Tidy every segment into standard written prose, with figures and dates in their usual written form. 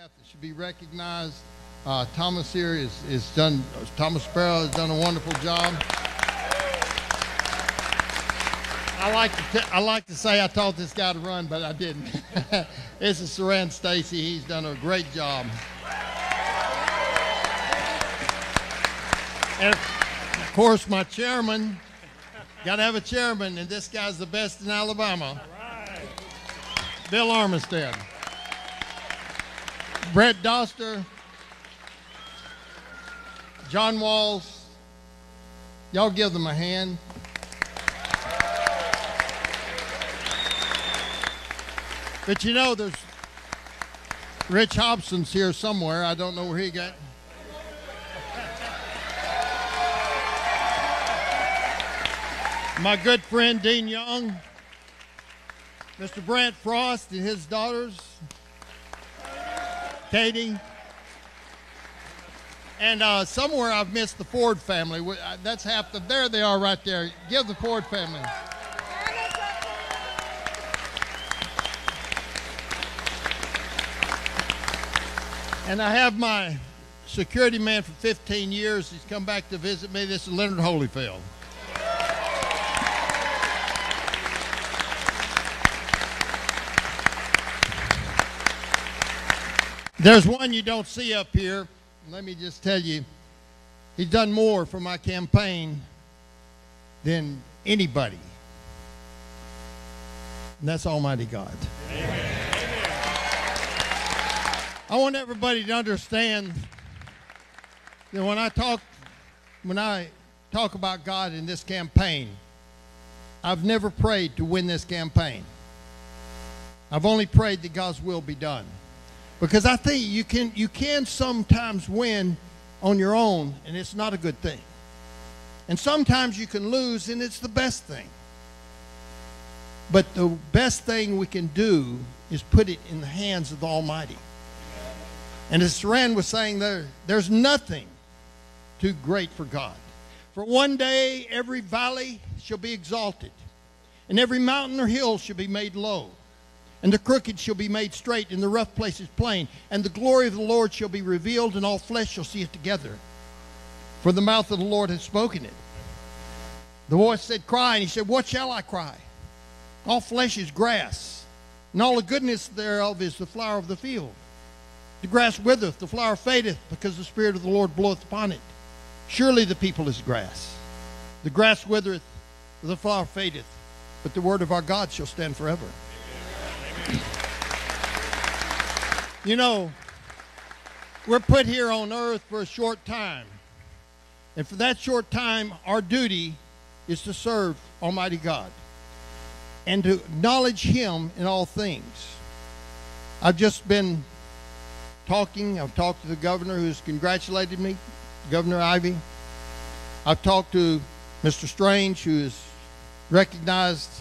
staff that should be recognized. Thomas here Thomas Sparrow has done a wonderful job. I like to say I taught this guy to run, but I didn't. This is Saran Stacy. He's done a great job. And of course, my chairman, got to have a chairman, and this guy's the best in Alabama. Bill Armistead. Brett Doster, John Walls, y'all give them a hand. But you know, there's Rich Hobson's here somewhere. I don't know where he got. My good friend Dean Young, Mr. Brant Frost and his daughters, Katie, and somewhere I've missed the Ford family. That's half the, there they are right there. Give the Ford family. And I have my security man for 15 years. He's come back to visit me. This is Leonard Holyfield. There's one you don't see up here. Let me just tell you, he's done more for my campaign than anybody. And that's Almighty God. Amen. I want everybody to understand that when I talk about God in this campaign, I've never prayed to win this campaign. I've only prayed that God's will be done. Because I think you can sometimes win on your own, and it's not a good thing. And sometimes you can lose, and it's the best thing. But the best thing we can do is put it in the hands of the Almighty. And as Saran was saying, there's nothing too great for God. For one day every valley shall be exalted, and every mountain or hill shall be made low. And the crooked shall be made straight, and the rough places plain. And the glory of the Lord shall be revealed, and all flesh shall see it together. For the mouth of the Lord has spoken it. The voice said, cry. And he said, what shall I cry? All flesh is grass, and all the goodness thereof is the flower of the field. The grass withereth, the flower fadeth, because the Spirit of the Lord bloweth upon it. Surely the people is grass. The grass withereth, the flower fadeth, but the word of our God shall stand forever. You know, we're put here on earth for a short time. And for that short time, our duty is to serve Almighty God and to acknowledge Him in all things. I've just been talking. I've talked to the governor who's congratulated me, Governor Ivey. I've talked to Mr. Strange, who has recognized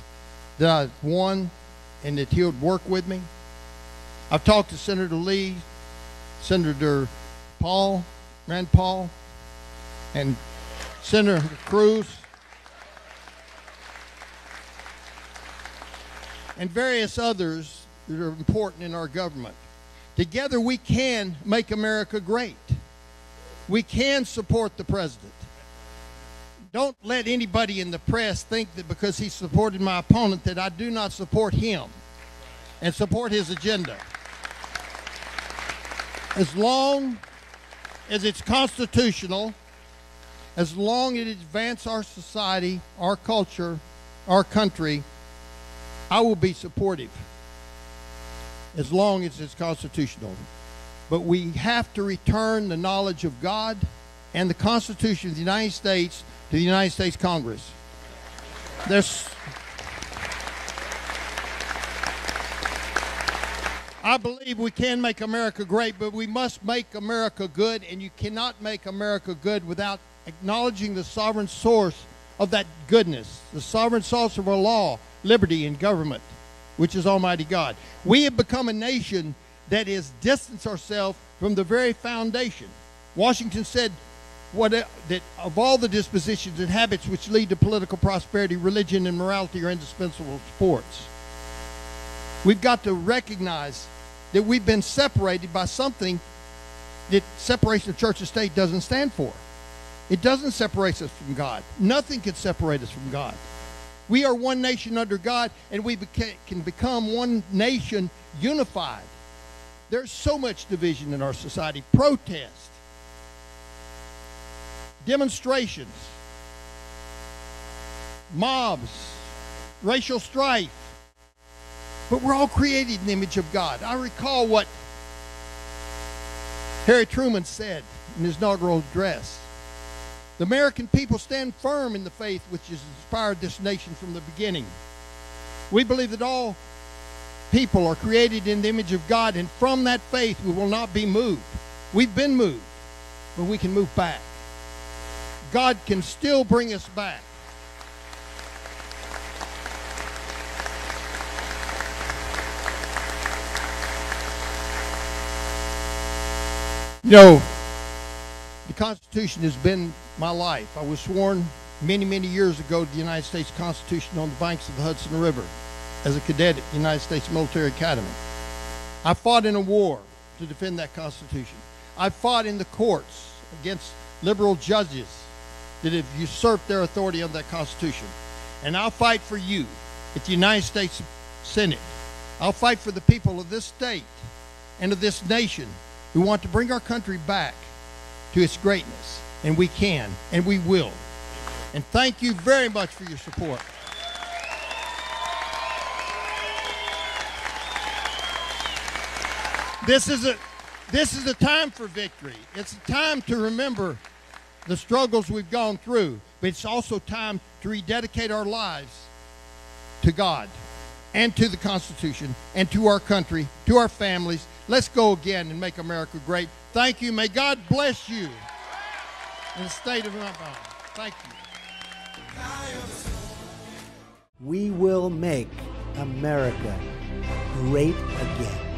that I've won and that he would work with me. I've talked to Senator Lee, Senator Paul, Rand Paul, and Senator Cruz, and various others that are important in our government. Together we can make America great. We can support the president. Don't let anybody in the press think that because he supported my opponent that I do not support him and support his agenda. As long as it's constitutional, as long as it advances our society, our culture, our country, I will be supportive as long as it's constitutional. But we have to return the knowledge of God and the Constitution of the United States to the United States Congress. I believe we can make America great, but we must make America good, and you cannot make America good without acknowledging the sovereign source of that goodness, the sovereign source of our law, liberty, and government, which is Almighty God. We have become a nation that has distanced ourselves from the very foundation. Washington said that of all the dispositions and habits which lead to political prosperity, religion and morality are indispensable sports. We've got to recognize that we've been separated by something that separation of church and state doesn't stand for. It doesn't separate us from God. Nothing can separate us from God. We are one nation under God, and we can become one nation unified. There's so much division in our society. Protest, demonstrations, mobs, racial strife. But we're all created in the image of God. I recall what Harry Truman said in his inaugural address. The American people stand firm in the faith which has inspired this nation from the beginning. We believe that all people are created in the image of God, and from that faith we will not be moved. We've been moved, but we can move back. God can still bring us back. You know, the Constitution has been my life. I was sworn many, many years ago to the United States Constitution on the banks of the Hudson River as a cadet at the United States Military Academy. I fought in a war to defend that Constitution. I fought in the courts against liberal judges that have usurped their authority on that Constitution. And I'll fight for you at the United States Senate. I'll fight for the people of this state and of this nation who want to bring our country back to its greatness. And we can, and we will. And thank you very much for your support. This is a time for victory. It's a time to remember the struggles we've gone through, but it's also time to rededicate our lives to God and to the Constitution and to our country, to our families. Let's go again and make America great. Thank you. May God bless you in the state of Alabama. Thank you. We will make America great again.